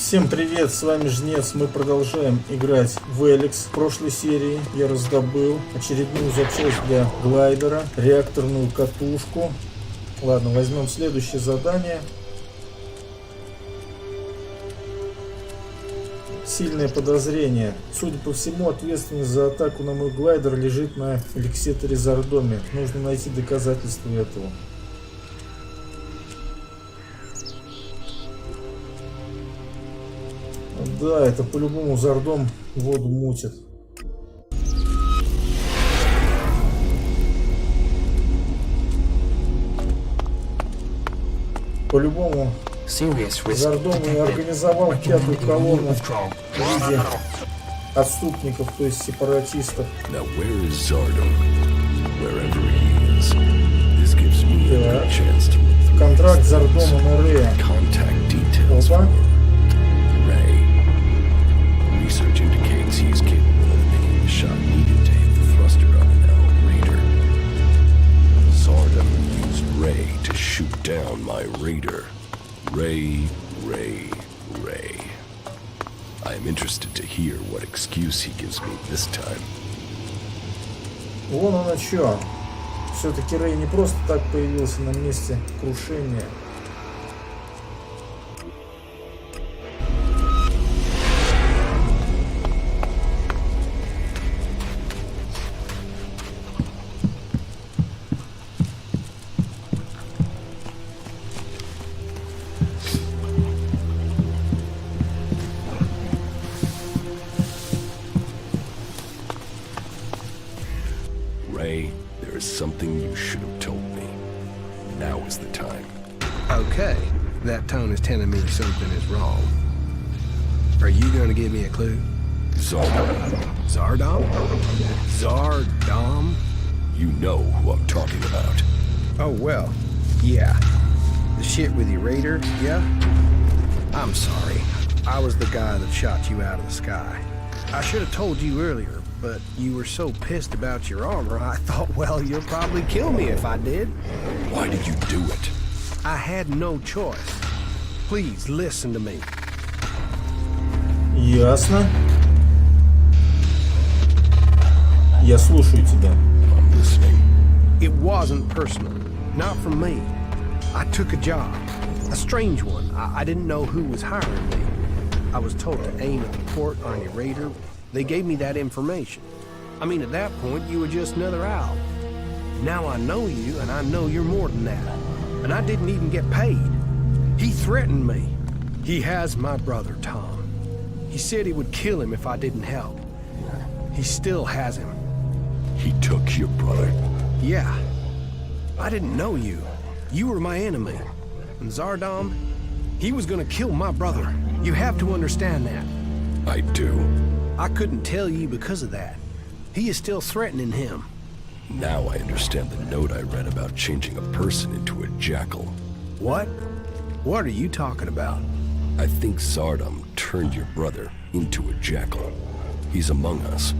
Всем привет, с вами Жнец. Мы продолжаем играть в Elex. В прошлой серии я раздобыл очередную запчасть для глайдера, реакторную катушку. Ладно, возьмем следующее задание. Сильное подозрение. Судя по всему, ответственность за атаку на мой глайдер лежит на эликситоре Зардоме. Нужно найти доказательства этого. Да, это по-любому Зардом воду мутит. По-любому Зардом и организовал пятую колонну в виде отступников, то есть сепаратистов. Так. Контракт Зардома на Рея. Опа. Research indicates he is capable of making the shot needed to hit the thruster on an L Raider. Zardom used Ray to shoot down my Raider. Ray. I am interested to hear what excuse he gives me this time. Вон оно чё. Все-таки Рэй не просто так появился на месте крушения. Ray, there is something you should have told me. Now is the time. Okay, that tone is telling me something is wrong. Are you going to give me a clue? Zardom. Zardom? Zardom? You know who I'm talking about. Oh, well, yeah. The shit with your Raider, yeah? I'm sorry. I was the guy that shot you out of the sky. I should have told you earlier, but you were so pissed about your armor, I thought, well, you'll probably kill me if I did. Why did you do it? I had no choice. Please listen to me. Ясно. Я слушаю тебя. I'm listening. It wasn't personal. Not from me. I took a job. A strange one. I didn't know who was hiring me. I was told to aim at the port on your Raider. They gave me that information. I mean, at that point, you were just another owl. Now I know you, and I know you're more than that. And I didn't even get paid. He threatened me. He has my brother, Tom. He said he would kill him if I didn't help. He still has him. He took your brother. Yeah. I didn't know you. You were my enemy. And Zardom, he was gonna kill my brother. You have to understand that. I do. I couldn't tell you because of that. He is still threatening him. Now I understand the note I read about changing a person into a jackal. What? What are you talking about? I think Zardom turned your brother into a jackal. He's among us,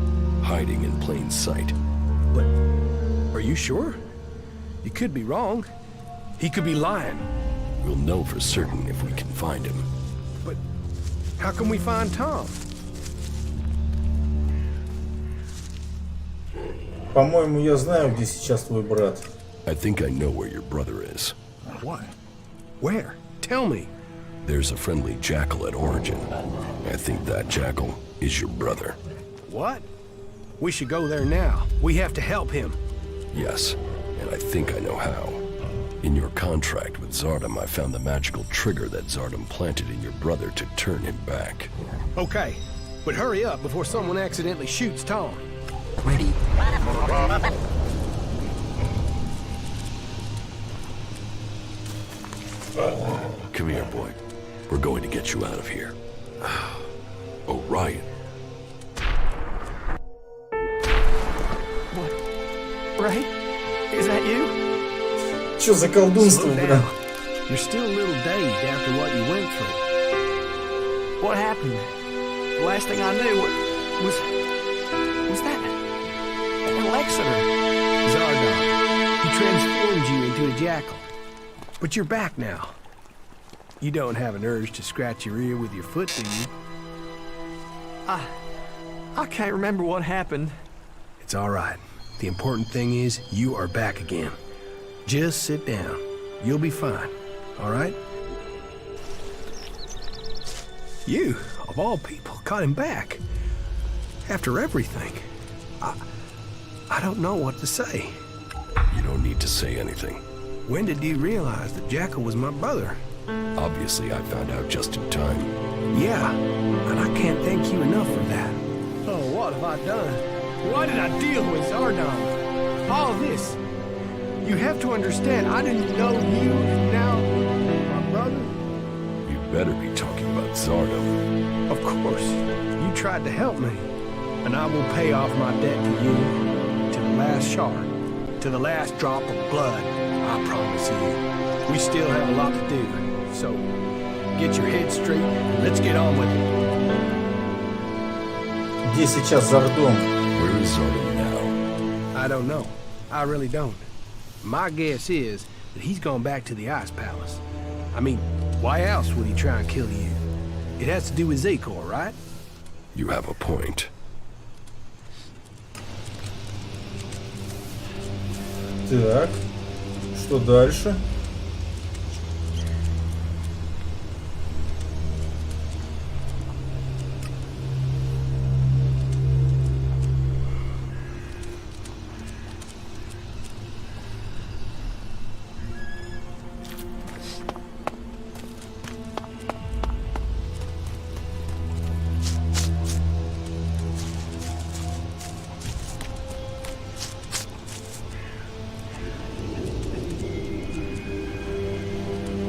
hiding in plain sight. But are you sure? You could be wrong. He could be lying. We'll know for certain if we can find him. But how can we find Tom? По-моему, я знаю, где сейчас твой брат. I think I know where your brother is. What? Where? Tell me. There's a friendly jackal at Origin. I think that jackal is your brother. What? We should go there now. We have to help him. Yes, and I think I know how. In your contract with Zardom, I found the magical trigger that Zardom planted in your brother to turn him back. Okay, but hurry up before someone accidentally shoots Tom. Ready? Come here, boy. We're going to get you out of here. Oh, Ryan. What? Ray? Is that you? Чё за колдунство, Slow бля? down. You're still a little dazed after what you went through. What happened? The last thing I knew was that Elex. Zardom. He transformed you into a jackal. But you're back now. You don't have an urge to scratch your ear with your foot, do you? I can't remember what happened. It's all right. The important thing is you are back again. Just sit down. You'll be fine, all right? You, of all people, got him back. After everything. I don't know what to say. You don't need to say anything. When did you realize that Jackal was my brother? Obviously, I found out just in time. Yeah, and I can't thank you enough for that. Oh, what have I done? Why did I deal with Zardom? All this. You have to understand, I didn't know you, and now my brother? You better be talking about Zardom. Of course. You tried to help me, and I will pay off my debt to you, to the last shard, to the last drop of blood, I promise you. We still have a lot to do, so get your head straight, and let's get on with it. Где сейчас Зардом? Where is Zardom now? I don't know. I really don't. My guess is that he's gone back to the Ice Palace. I mean, why else would he try and kill you? It has to do with Zakor, right? You have a point. Так, что дальше?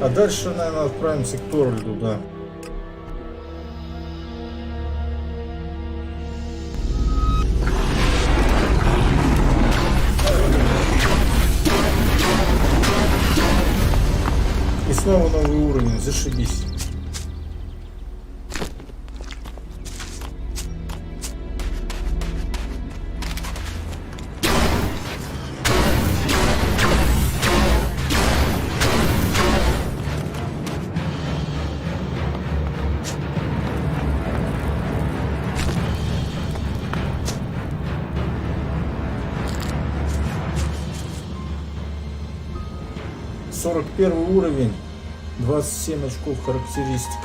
А дальше, наверное, отправимся к Торвальду, да. И снова новый уровень, зашибись. Первый уровень, 27 очков характеристик.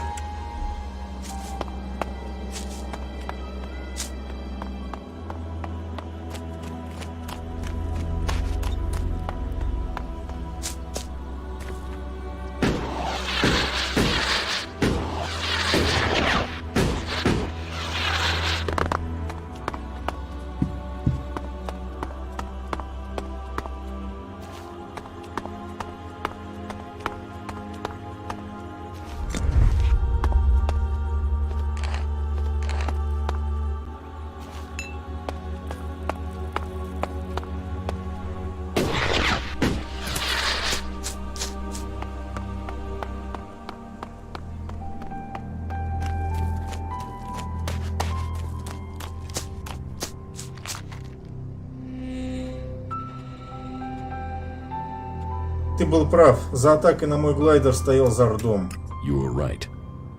Ты был прав. За атакой на мой глайдер стоял Зардом. You were right.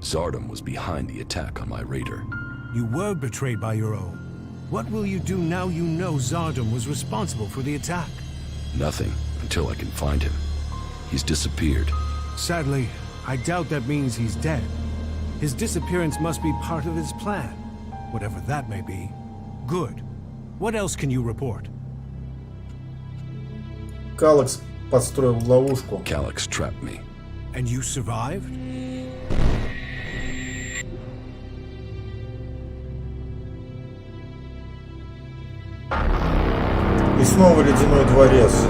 Zardom was behind the attack on my raider. You were betrayed by your own. What will you do now you know Zardom was responsible for the attack? Nothing, until I can find him. He's disappeared. Sadly, I doubt that means he's dead. His disappearance must be part of his plan, whatever that may be. Good. What else can you report? Каллакс подстроил ловушку. Kallaks trapped me. And you survived? И снова ледяной дворец.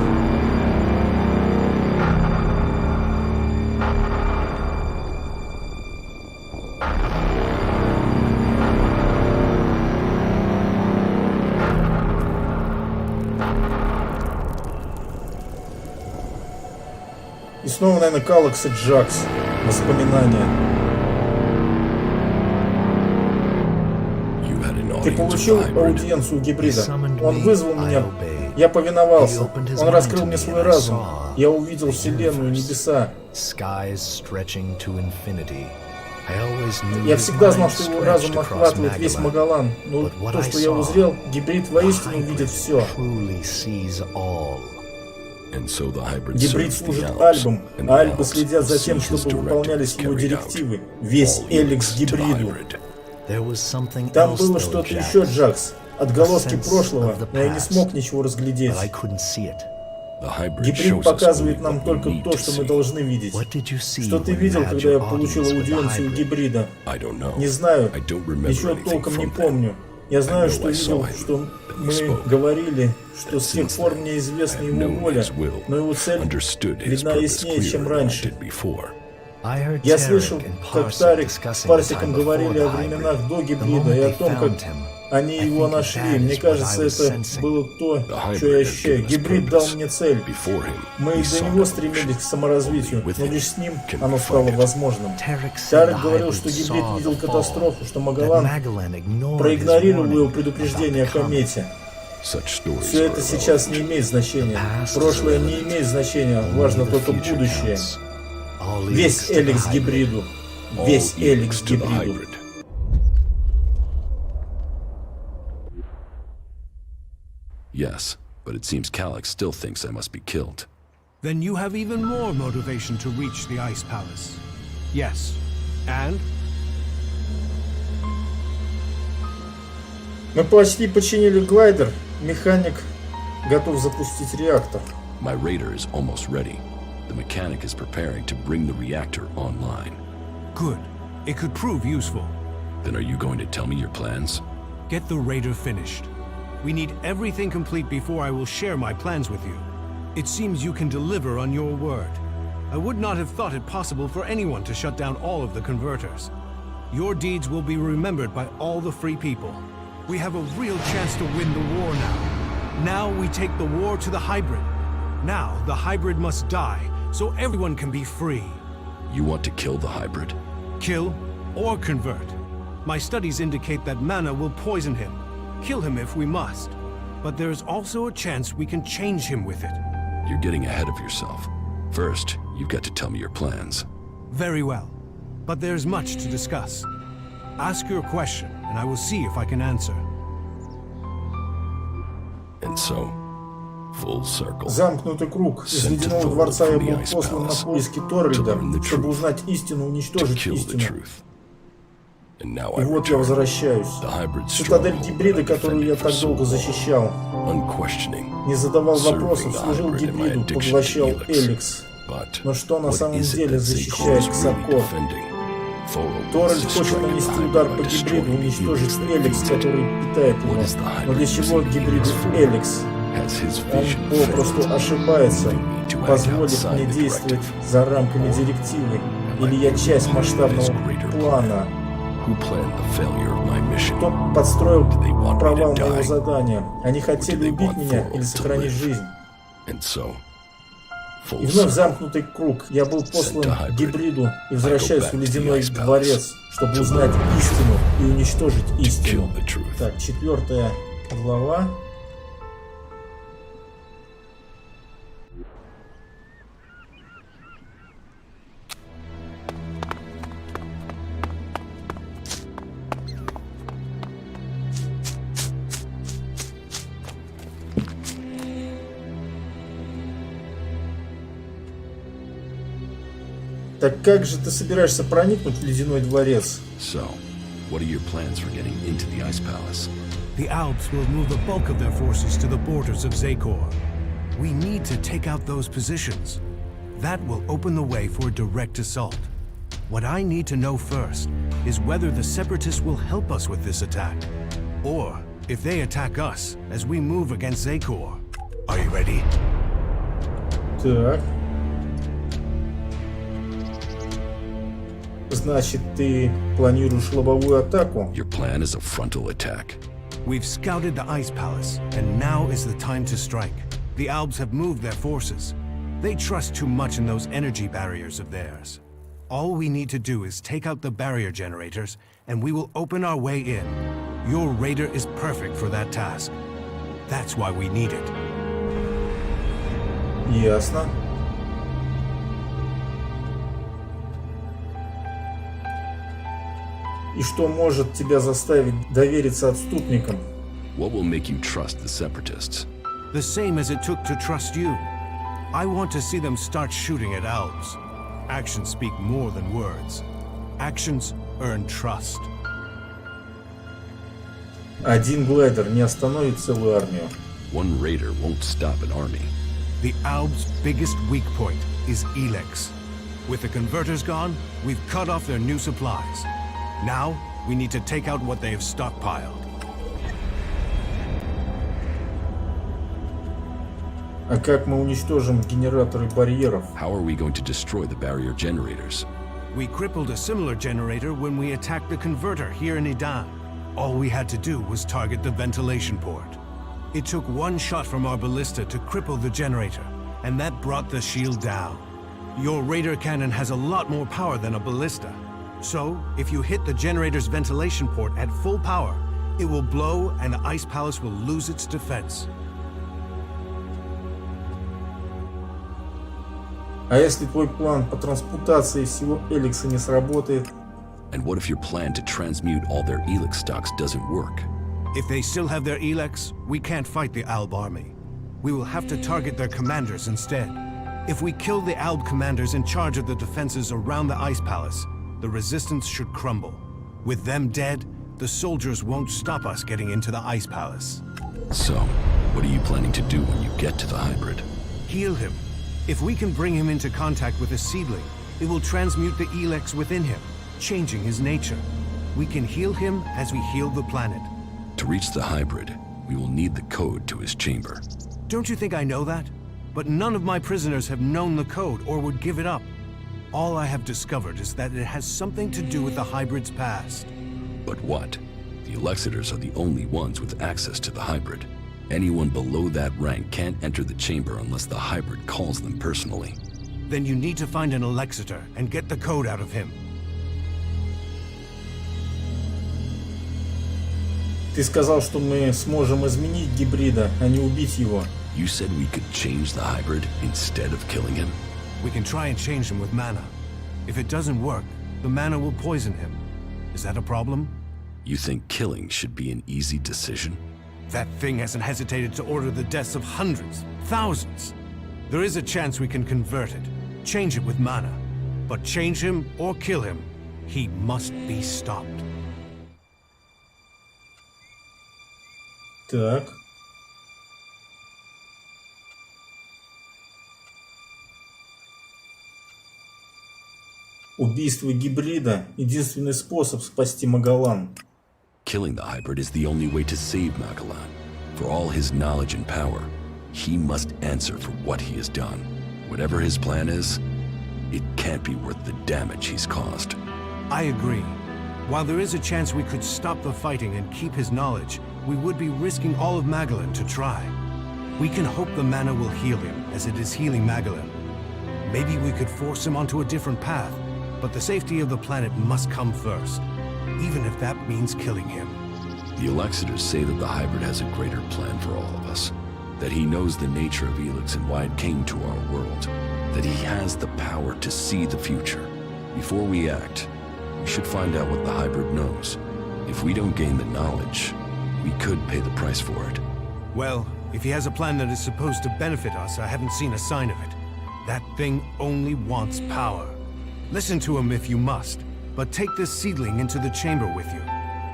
И снова, наверное, Каллакс и Джакс. Воспоминания. Ты получил аудиенцию у Гибрида. Он вызвал меня. Я повиновался. Он раскрыл мне свой разум. Я увидел вселенную, небеса. skies stretching to infinity. I always knew Я his всегда знал, mind что его stretched разум across охватывает весь Magellan. Магалан, но But what то, I что я saw, узрел, гибрид воистину the видит hybrid все. truly sees all. And so the hybrid Гибрид serves the служит Alps, Альбам, and а the Альбы Alps следят за will тем, see his чтобы directives выполнялись его carried out. директивы. Весь All Элекс units to the гибриду. hybrid. There was something Там else, было though, что-то Jack. еще, Джакс. Отголоски A sense прошлого, of the но я не past. смог ничего разглядеть. But I couldn't see it. The hybrid Гибрид shows us показывает only нам what we только need то, to что мы see. должны видеть. What did you see Что ты when you видел, had когда я your получил audience with the аудиенцию hybrid? гибрида? I don't know. Не знаю, I don't remember ничего anything толком не from that. помню. Я знаю, I know что I видел, saw him, что that he мы spoke. говорили, что And с тех since пор then, мне I известна have его known воля, his will, но его цель understood his видна purpose яснее, чем clearer than I раньше. did before. I heard Я Tarek слышал, and как Parsec Тарик с discussing the Парсиком time before говорили the о временах hybrid. до The гибрида moment и о they том, как found him, они I его think нашли. that Мне is what кажется, I was это sensing. было то, The hybrid что я has ощущаю. given us Гибрид дал purpose. мне цель. Before him, Мы we до saw него no стремились motion. к саморазвитию, Only with но him лишь с ним can оно we стало find it. возможным. Tarek said Тарик the говорил, hybrid что гибрид saw видел the fall, катастрофу, что that Магалан Magellan ignored his проигнорировал его warning предупреждение о about the comet. комете. Such stories Все are это сейчас не irrelevant. имеет значения. Past is Прошлое не irrelevant. имеет значения. Only Важно the только future будущее. counts. All Весь leads to the Элекс hybrid. гибриду. All Весь Элекс leads to the гибриду. hybrid. Yes, but it seems Kallak still thinks I must be killed. Then you have even more motivation to reach the Ice Palace. Yes. And? Мы почти починили глайдер. Механик готов запустить реактор. My raider is almost ready. The mechanic is preparing to bring the reactor online. Good. It could prove useful. Then are you going to tell me your plans? Get the raider finished. We need everything complete before I will share my plans with you. It seems you can deliver on your word. I would not have thought it possible for anyone to shut down all of the converters. Your deeds will be remembered by all the free people. We have a real chance to win the war now. Now we take the war to the hybrid. Now the hybrid must die, so everyone can be free. You want to kill the hybrid? Kill or convert. My studies indicate that mana will poison him. Kill him if we must. But there is also a chance we can change him with it. You're getting ahead of yourself. First, you've got to tell me your plans. Very well. But there's much to discuss. Ask your question, and I will see if I can answer. And so, full circle. Замкнутый круг. Из ледяного дворца я был послан на поиски Торрида, чтобы узнать истину, To уничтожить kill the истину. truth. And now I И вот я return. возвращаюсь. The hybrid Цитадель stronghold гибрида, that I которую я defended for так so долго long. защищал. Unquestioning. Не задавал Serving вопросов, the служил hybrid in my гибриду, addiction to поглощал Elex. Элекс. But Но что на what самом is it деле that защищает Zeko is really Ксакор? defending? Thorold Торрельд wants to хочет strike at the нанести hybrid удар by по гибриду, destroying the уничтожить units that Элекс, feeds it. который питает его. What is the hybrid Но для чего using гибриду Elex for? Элекс? Has his Он vision попросту failed? ошибается, Leaving me to act позволив outside мне the действовать directive? за рамками директивы. Или я часть масштабного плана? Who planned the failure of my mission? Кто подстроил Do they want me провал to моего die? задания? Они Or do хотели they убить want меня Thorold или to сохранить live? жизнь? And so, full И вновь circle. замкнутый круг. Я был послан Sent to к hybrid. гибриду и возвращаюсь I в go back to the ледяной Ice Palace дворец, чтобы to узнать learn истину и уничтожить To истину. kill the truth. Так, 4 глава. Так как же ты собираешься проникнуть в ледяной дворец? So, what are your plans for getting into the Ice Palace? The Alps will move the bulk of their forces to the borders of Zakor. We need to take out those positions. That will open the way for a direct assault. What I need to know first is whether the Separatists will help us with this attack, or if they attack us as we move against Zakor. Are you ready? Так. Значит, ты планируешь лобовую атаку? Your plan is a frontal attack. We've scouted the Ice Palace, and now is the time to strike. The Alps have moved their forces. They trust too much in those energy barriers of theirs. All we need to do is take out the barrier generators, and we will open our way in. Your raider is perfect for that task. That's why we need it. Ясно. И что может тебя заставить довериться отступникам? What will make you trust the Separatists? The same as it took to trust you. I want to see them start shooting at elves. Actions speak more than words. Actions earn trust. Один глайдер не остановит целую армию. One raider won't stop an army. The Alb's biggest weak point is Elex. With the converters gone, we've cut off their new supplies. Now, we need to take out what they have stockpiled. А как мы уничтожим генераторы барьеров? How are we going to destroy the barrier generators? We crippled a similar generator when we attacked the converter here in Idan. All we had to do was target the ventilation port. It took one shot from our ballista to cripple the generator, and that brought the shield down. Your radar cannon has a lot more power than a ballista. So, if you hit the generator's ventilation port at full power, it will blow and the Ice Palace will lose its defense. А если твой план по трансмутации всего Элекса не сработает? And what if your plan to transmute all their Elex stocks doesn't work? If they still have their Elex, we can't fight the Alb army. We will have to target their commanders instead. If we kill the Alb commanders in charge of the defenses around the Ice Palace, the resistance should crumble. With them dead, the soldiers won't stop us getting into the Ice Palace. So, what are you planning to do when you get to the hybrid? Heal him. If we can bring him into contact with a seedling, it will transmute the Elex within him, changing his nature. We can heal him as we heal the planet. To reach the hybrid, we will need the code to his chamber. Don't you think I know that? But none of my prisoners have known the code or would give it up. All I have discovered is that it has something to do with the hybrid's past. But what? The Elexitors are the only ones with access to the hybrid. Anyone below that rank can't enter the chamber unless the hybrid calls them personally. Then you need to find an Elexitor and get the code out of him. Ты сказал, что мы сможем изменить гибрида, а не убить его. You said we could change the hybrid instead of killing him? We can try and change him with mana. If it doesn't work, the mana will poison him. Is that a problem? You think killing should be an easy decision? That thing hasn't hesitated to order the deaths of hundreds, thousands. There is a chance we can convert it, change it with mana. But change him or kill him, he must be stopped. Так. Убийство гибрида — единственный способ спасти Магалан. Killing the hybrid is the only way to save Magalan. For all his knowledge and power, he must answer for what he has done. Whatever his plan is, it can't be worth the damage he's caused. I agree. While there is a chance we could stop the fighting and keep his knowledge, we would be risking all of Magalan to try. We can hope the mana will heal him, as it is healing Magalan. Maybe we could force him onto a different path, but the safety of the planet must come first, even if that means killing him. The Elexitors say that the hybrid has a greater plan for all of us. That he knows the nature of Elex and why it came to our world. That he has the power to see the future. Before we act, we should find out what the hybrid knows. If we don't gain the knowledge, we could pay the price for it. Well, if he has a plan that is supposed to benefit us, I haven't seen a sign of it. That thing only wants power. Listen to him if you must, but take this seedling into the chamber with you.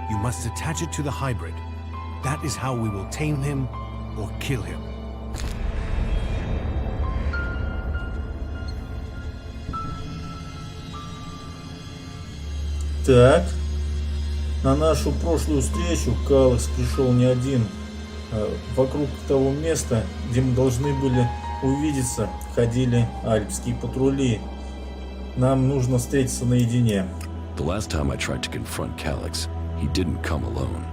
You must attach it to the hybrid. That is how we will tame him or kill him. Так. На нашу прошлую встречу Каллакс пришел не один. Вокруг того места, где мы должны были увидеться, ходили альпские патрули. Нам нужно встретиться наедине. The last time I tried to confront Kalax, he didn't come alone.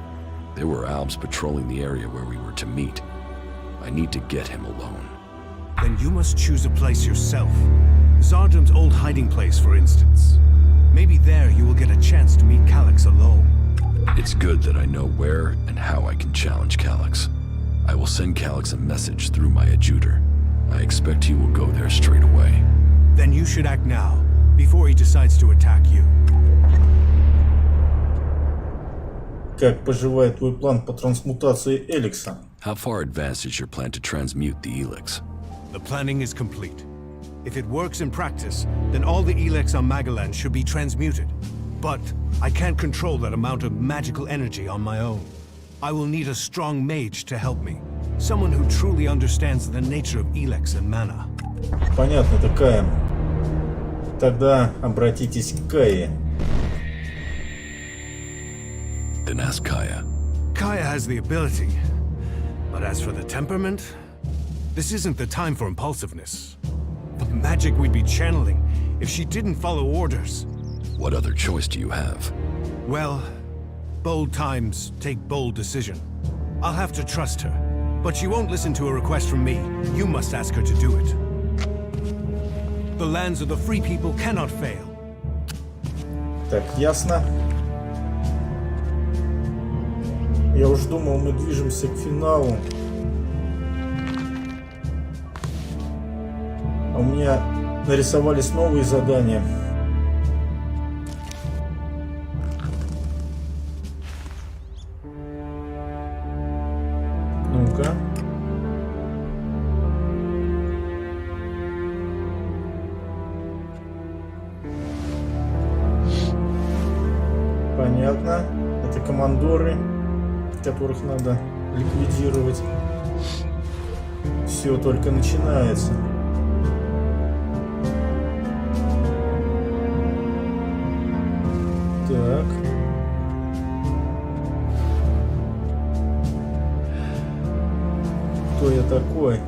There were Albs patrolling the area where we were to meet. I need to get him alone. Then you must choose a place yourself. Zardam's old hiding place, for instance. Maybe there you will get a chance to meet Kalax alone. It's good that I know where and how I can challenge Kalax. I will send Kalax a message through my adjutor. I expect he will go there straight away. Then you should act now, before he decides to attack you. Как поживает твой план по трансмутации Элекса? How far advanced is your plan to transmute the Elex? The planning is complete. If it works in practice, then all the Elex on Magalan should be transmuted. But I can't control that amount of magical energy on my own. I will need a strong mage to help me. Someone who truly understands the nature of Elex and mana. Понятно, такая. Тогда обратитесь к Кае. Then ask Kaya. Kaya has the ability. But as for the temperament, this isn't the time for impulsiveness. The magic we'd be channeling if she didn't follow orders. What other choice do you have? Well, bold times take bold decision. I'll have to trust her. But she won't listen to a request from me. You must ask her to do it. The lands of the free people cannot fail. Так, ясно. Я уж думал, мы движемся к финалу. А у меня нарисовались новые задания. Ну-ка. Понятно. Это командоры, которых надо ликвидировать. Все только начинается. Так. Кто я такой?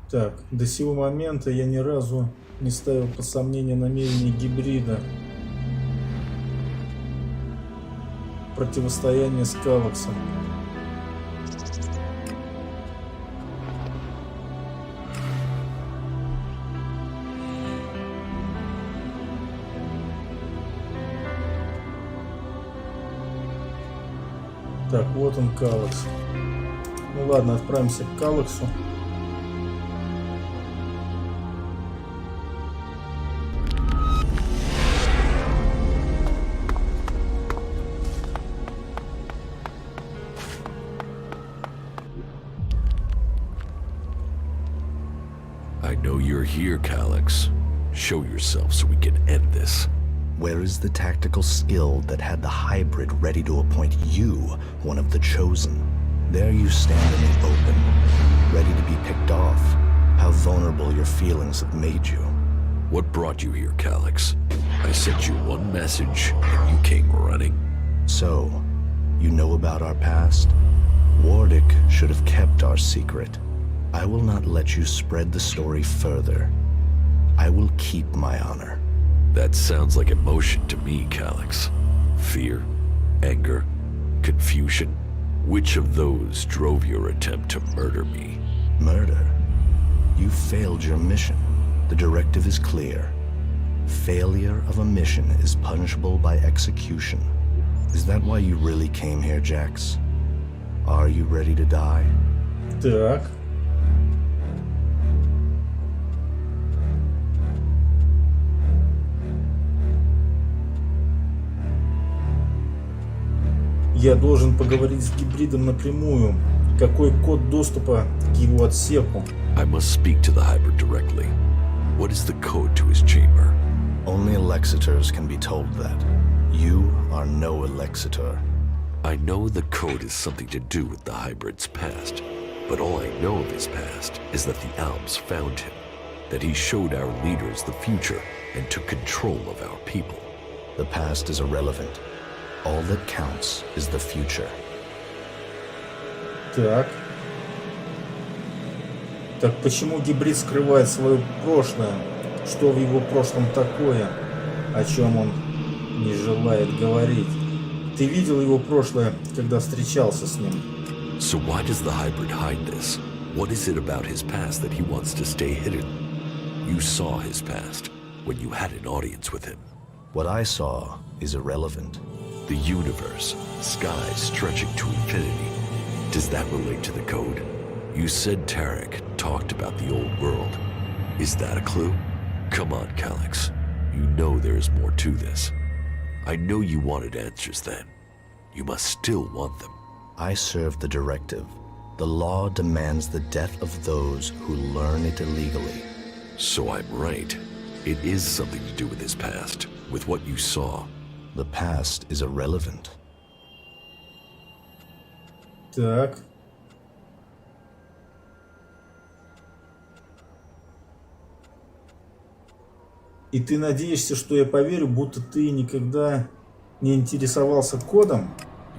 Так, до сего момента я ни разу не ставил под сомнение намерения Гибрида. Противостояние с Каллаксом. Так, вот он, Каллакс. Ну ладно, отправимся к Каллаксу. I know you're here, Kalax. Show yourself so we can end this. Where is the tactical skill that had the hybrid ready to appoint you one of the chosen? There you stand in the open, ready to be picked off. How vulnerable your feelings have made you. What brought you here, Kalax? I sent you one message, and you came running. So, you know about our past? Wardick should have kept our secret. I will not let you spread the story further. I will keep my honor. That sounds like emotion to me, Kalax. Fear, anger, confusion. Which of those drove your attempt to murder me? Murder? You failed your mission. The directive is clear. Failure of a mission is punishable by execution. Is that why you really came here, Jax? Are you ready to die? Так. Я должен поговорить с Гибридом напрямую. Какой код доступа к его отсеку? I must speak to the hybrid directly. What is the code to his chamber? Only Alexitors can be told that. You are no Alexitor. I know the code is something to do with the hybrid's past, but all I know of his past is that the Alps found him, that he showed our leaders the future and took control of our people. The past is irrelevant. All that counts is the future. Так. Так почему Гибрид скрывает свое прошлое? Что в его прошлом такое, о чем он не желает говорить? Ты видел его прошлое, когда встречался с ним? So why does the hybrid hide this? What is it about his past that he wants to stay hidden? You saw his past when you had an audience with him. What I saw is irrelevant. The universe, skies stretching to infinity. Does that relate to the code? You said Tarek talked about the old world. Is that a clue? Come on, Kalax. You know there is more to this. I know you wanted answers then. You must still want them. I serve the directive. The law demands the death of those who learn it illegally. So I'm right. It is something to do with his past, with what you saw. The past is irrelevant. Так. И ты надеешься, что я поверю, будто ты никогда не интересовался кодом?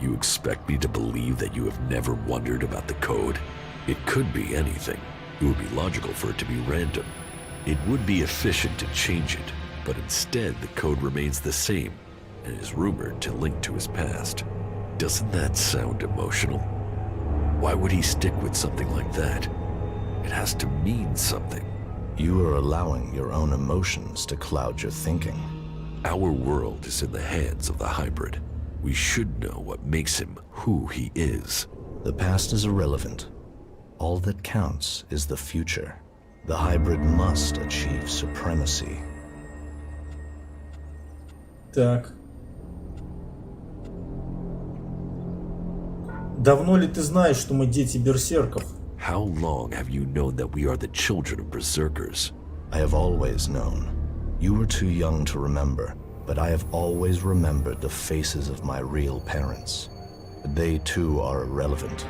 You expect me to believe that you have never wondered about the code? It could be anything. It would be logical for it to be random. It would be efficient to change it, but instead the code remains the same and is rumored to link to his past. Doesn't that sound emotional? Why would he stick with something like that? It has to mean something. You are allowing your own emotions to cloud your thinking. Our world is in the hands of the hybrid. We should know what makes him who he is. The past is irrelevant. All that counts is the future. The hybrid must achieve supremacy. Так. Давно ли ты знаешь, что мы дети берсерков? How long have you known that we are the children of berserkers? I have always known. You were too young to remember, but I have always remembered the faces of my real parents. They too are irrelevant.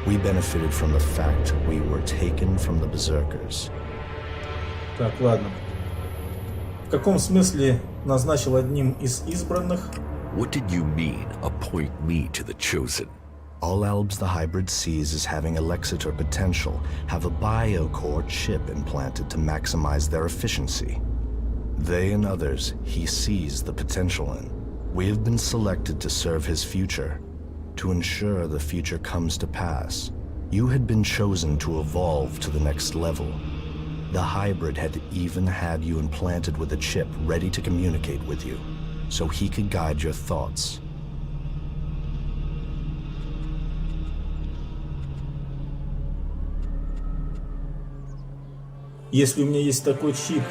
We benefited from the fact we were taken from the berserkers. Так, ладно. В каком смысле назначил одним из избранных? What did you mean, appoint me to the chosen? All Albs the hybrid sees as having Elexitor potential have a biocore chip implanted to maximize their efficiency. They and others he sees the potential in. We have been selected to serve his future, to ensure the future comes to pass. You had been chosen to evolve to the next level. The hybrid had even had you implanted with a chip ready to communicate with you, so he could guide your thoughts. Если у меня есть такой чип,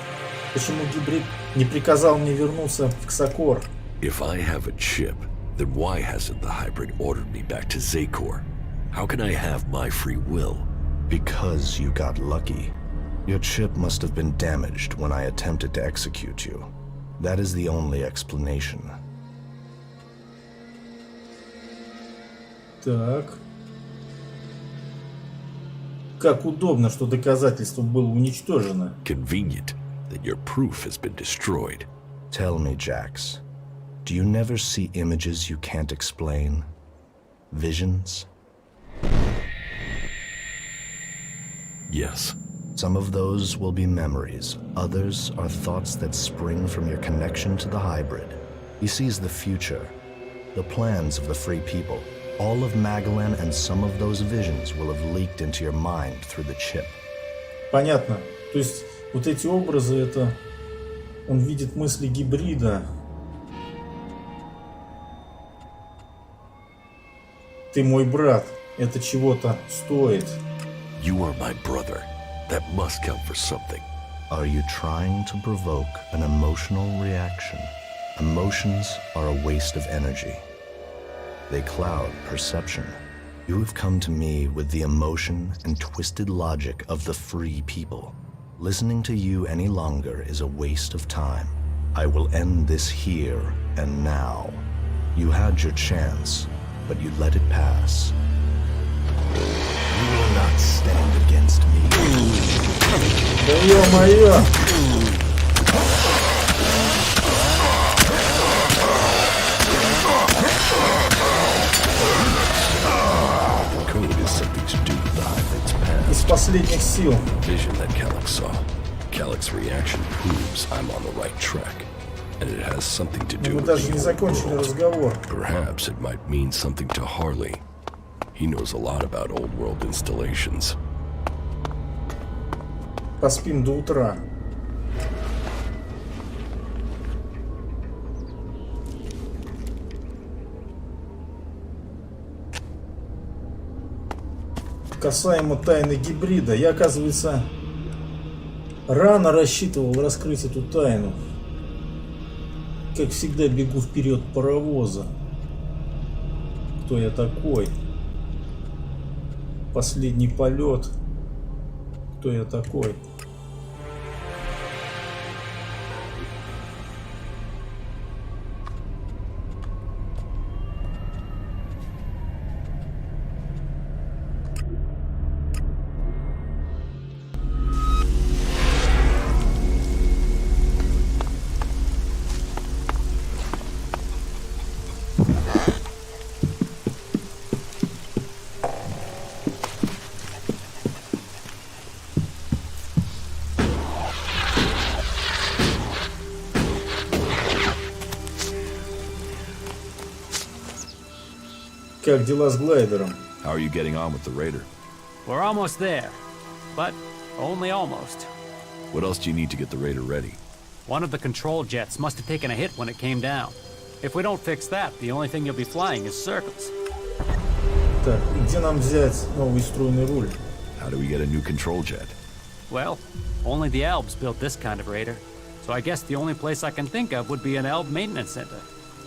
почему Гибрид не приказал мне вернуться в Ксакор? If I have a chip, then why hasn't the hybrid ordered me back to Zakor? How can I have my free will? Because you got lucky. Your chip must have been damaged when I attempted to execute you. That is the only explanation. Так. Как удобно, что доказательство было уничтожено. Convenient that your proof has been destroyed. Tell me, Jax, do you never see images you can't explain? Visions? Yes. Some of those will be memories. Others are thoughts that spring from your connection to the hybrid. He sees the future, the plans of the free people. All of Magellan and some of those visions will have leaked into your mind through the chip. Понятно. То есть вот эти образы, это он видит мысли Гибрида. Ты мой брат. Это чего-то стоит. You are my brother. That must count for something. Are you trying to provoke an emotional reaction? Emotions are a waste of energy. They cloud perception. You have come to me with the emotion and twisted logic of the free people. Listening to you any longer is a waste of time. I will end this here and now. You had your chance, but you let it pass. You will not stand against me. Да ё-моё! Code is something to do with the hybrid's Из past. последних сил. Vision that Kallak saw. Kallak's reaction proves I'm on the right track. And it has something to do Мы with даже the не old закончили world. разговор. Perhaps it might mean something to Harley. He knows a lot about old world installations. Поспим до утра. Касаемо тайны Гибрида, я, оказывается, рано рассчитывал раскрыть эту тайну. Как всегда, бегу вперед паровоза. Кто я такой? Последний полет. Кто я такой? Как дела с глайдером? How are you getting on with the Raider? We're almost there, but only almost. What else do you need to get the Raider ready? One of the control jets must have taken a hit when it came down. If we don't fix that, the only thing you'll be flying is circles. Так, и где нам взять новый струйный руль? How do we get a new control jet? Well, only the Elbs built this kind of raider, so I guess the only place I can think of would be an Elb maintenance center.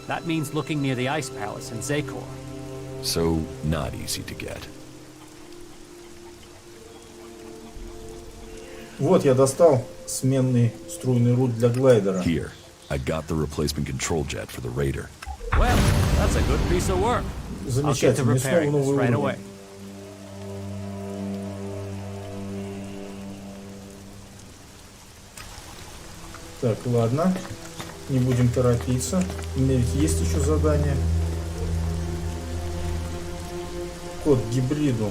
That means looking near the Ice Palace in Zakor. So, not easy to get. Вот я достал сменный струйный руль для глайдера. Here, I got the replacement control jet for the Raider. Well, that's a good piece of work. I'll get to Замечательно. И снова repairing this новый right уровень. away. Так, ладно. Не будем торопиться. У меня ведь есть еще задание. Код Гибриду.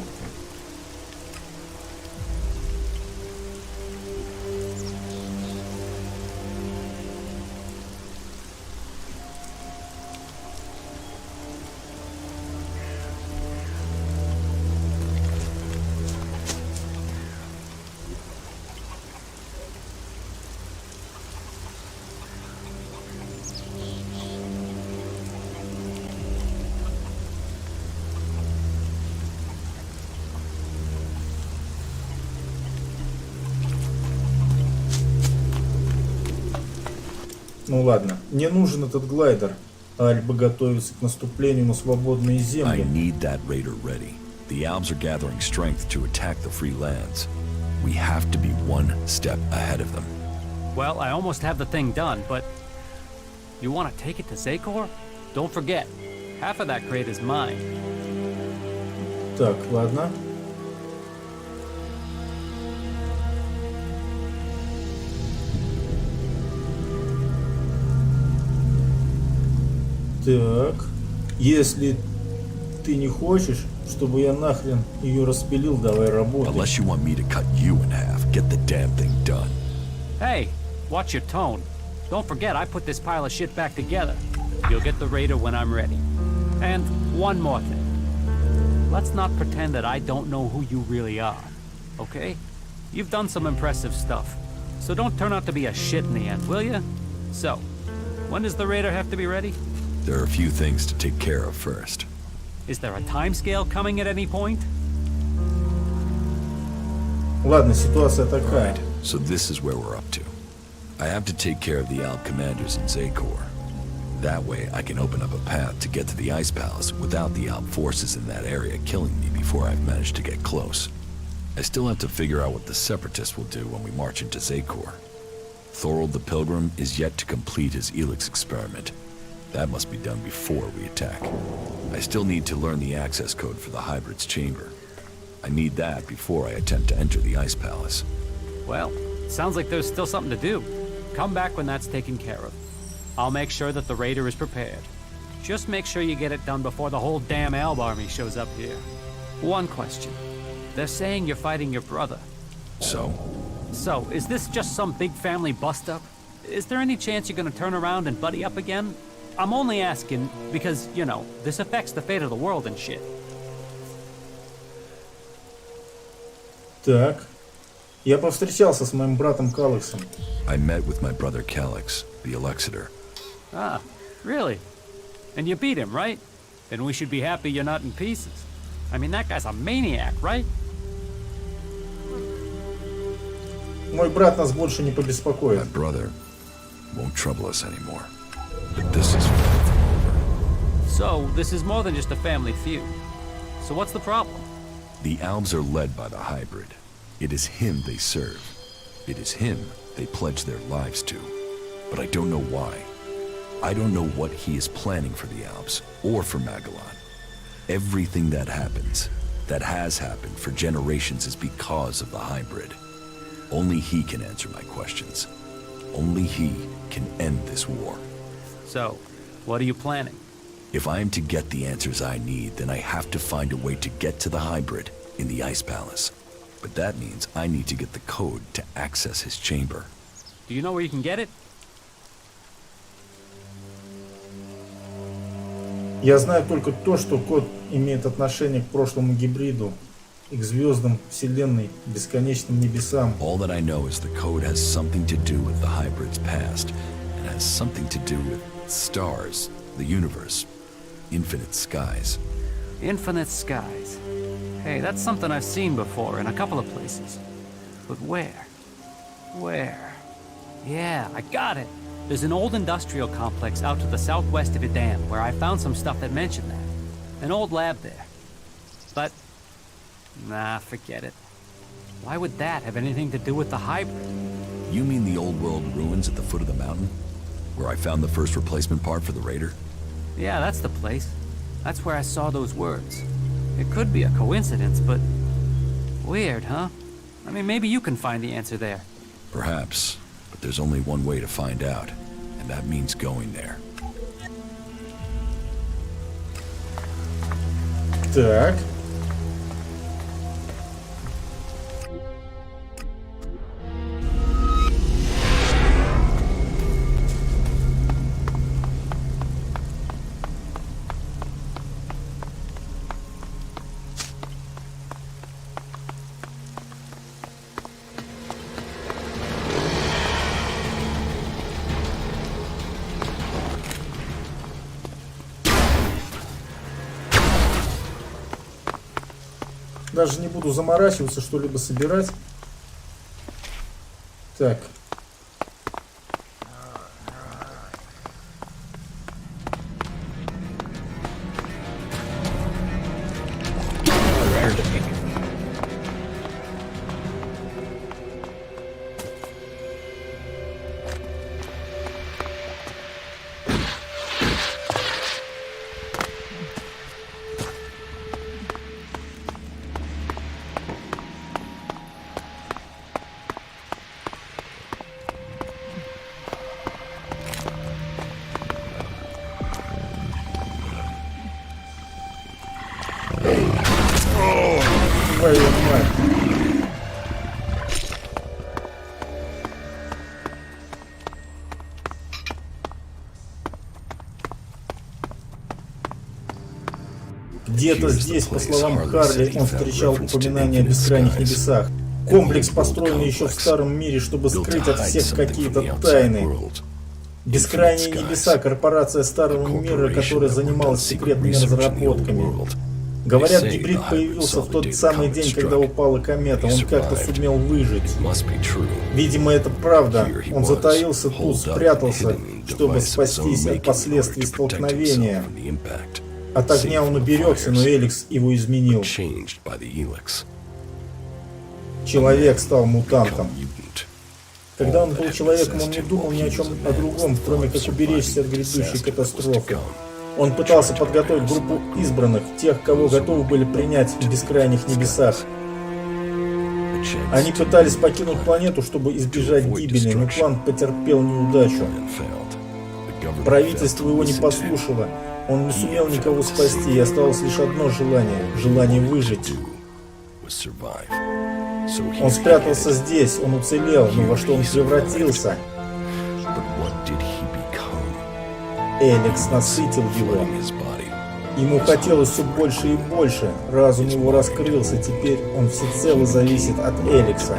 Ну ладно, мне нужен этот глайдер. Альба готовится к наступлению на свободные I земли. need that Raider ready. The Albs are gathering strength to attack the free lands. We have to be one step ahead of them. Well, I almost have the thing done, but you want to take it to Zakor? Don't forget, half of that crate is mine. Так, ладно. Так, если ты не хочешь, чтобы я нахрен ее распилил, давай работай. Unless you want me to cut you in half, get the damn thing done. Hey, watch your tone. Don't forget, I put this pile of shit back together. You'll get the Raider when I'm ready. And one more thing. Let's not pretend that I don't know who you really are, okay? You've done some impressive stuff, so don't turn out to be a shit in the end, will you? So, when does the Raider have to be ready? There are a few things to take care of first. Is there a timescale coming at any point? Ладно, ситуация такая. Right, so this is where we're up to. I have to take care of the Alb commanders in Zakor. That way I can open up a path to get to the Ice Palace without the Alb forces in that area killing me before I've managed to get close. I still have to figure out what the Separatists will do when we march into Zakor. Thorold the Pilgrim is yet to complete his Elex experiment. That must be done before we attack. I still need to learn the access code for the Hybrid's chamber. I need that before I attempt to enter the Ice Palace. Well, sounds like there's still something to do. Come back when that's taken care of. I'll make sure that the Raider is prepared. Just make sure you get it done before the whole damn Alb army shows up here. One question. They're saying you're fighting your brother. So, So, is this just some big family bust-up? Is there any chance you're gonna turn around and buddy up again? I'm only asking because, you know, this affects the fate of the world and shit. Так, я повстречался с моим братом Каллаксом. I met with my brother Kalax, the Elexitor. Ah, really? And you beat him, right? Then we should be happy you're not in pieces. I mean, that guy's a maniac, right? Мой брат нас больше не My побеспокоит. brother won't trouble us anymore. But this is far from over. So, this is more than just a family feud. So what's the problem? The Albs are led by the hybrid. It is him they serve. It is him they pledge their lives to. But I don't know why. I don't know what he is planning for the Albs, or for Magellan. Everything that happens, that has happened for generations, is because of the hybrid. Only he can answer my questions. Only he can end this war. So, what are you planning? If I am to get the answers I need, then I have to find a way to get to the hybrid in the Ice Palace. But that means I need to get the code to access his chamber. Do you know where you can get it? Я знаю только то, что код имеет отношение к прошлому гибриду и к звездам, вселенной, бесконечным небесам. All that I know is the code has something to do with the hybrid's past, and has something to do with stars, the universe, infinite skies. Infinite skies. Hey, that's something I've seen before in a couple of places. But where? Where? Yeah, I got it. There's an old industrial complex out to the southwest of Idan where I found some stuff that mentioned that. An old lab there. But, nah, forget it. Why would that have anything to do with the hybrid? You mean the old world ruins at the foot of the mountain? Where I found the first replacement part for the Raider? Yeah, that's the place. That's where I saw those words. It could be a coincidence, but weird, huh? I mean, maybe you can find the answer there. Perhaps, but there's only one way to find out, and that means going there. Так. Даже не буду заморачиваться, что-либо собирать. Так. Твою мать. Где-то здесь, по словам Харли, он встречал упоминания о бескрайних небесах. Комплекс, построенный еще в Старом мире, чтобы скрыть от всех какие-то тайны. Бескрайние небеса — корпорация Старого мира, которая занималась секретными разработками. Говорят, гибрид появился в тот самый день, когда упала комета. Он как-то сумел выжить. Видимо, это правда. Он затаился тут, спрятался, чтобы спастись от последствий столкновения. От огня он уберегся, но Элекс его изменил. Человек стал мутантом. Когда он был человеком, он не думал ни о чем о другом, кроме как уберечься от грядущей катастрофы. Он пытался подготовить группу избранных, тех, кого готовы были принять в бескрайних небесах. Они пытались покинуть планету, чтобы избежать гибели, но план потерпел неудачу. Правительство его не послушало, он не сумел никого спасти, и осталось лишь одно желание — желание выжить. Он спрятался здесь, он уцелел, но во что он превратился? Элекс насытил его. Ему хотелось все больше и больше. Разум его раскрылся, теперь он всецело зависит от Элекса.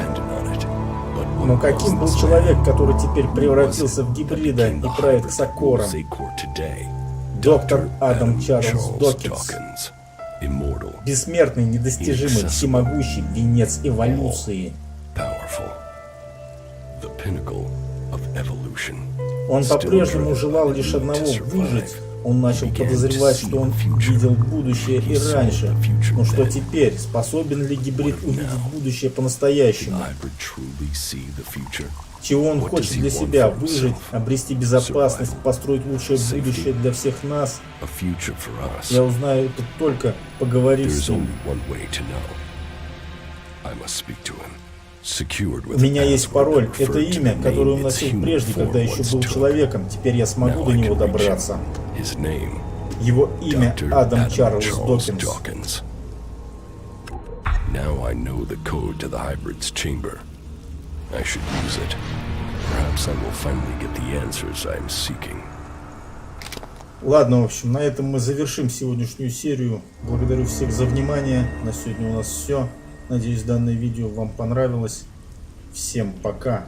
Но каким был человек, который теперь превратился в гибрида и правит Ксакором? Доктор Адам Чарльз Докинс. Бессмертный, недостижимый, всемогущий венец эволюции. of evolution. Он по-прежнему желал лишь одного — выжить. Он начал подозревать, что он видел будущее и раньше. Но что теперь? Способен ли гибрид увидеть будущее по-настоящему? Чего он хочет для себя? Выжить, обрести безопасность, построить лучшее будущее для всех нас? Я узнаю это только поговорив с ним. У меня есть пароль. Это имя, которое он носил прежде, когда еще был человеком. Теперь я смогу до него добраться. Его имя Адам Чарльз Докинс. Now I know the code to the hybrid's chamber. I should use it. Perhaps I will finally get the answers I am seeking. Ладно, в общем, на этом мы завершим сегодняшнюю серию. Благодарю всех за внимание. На сегодня у нас все. Надеюсь, данное видео вам понравилось. Всем пока.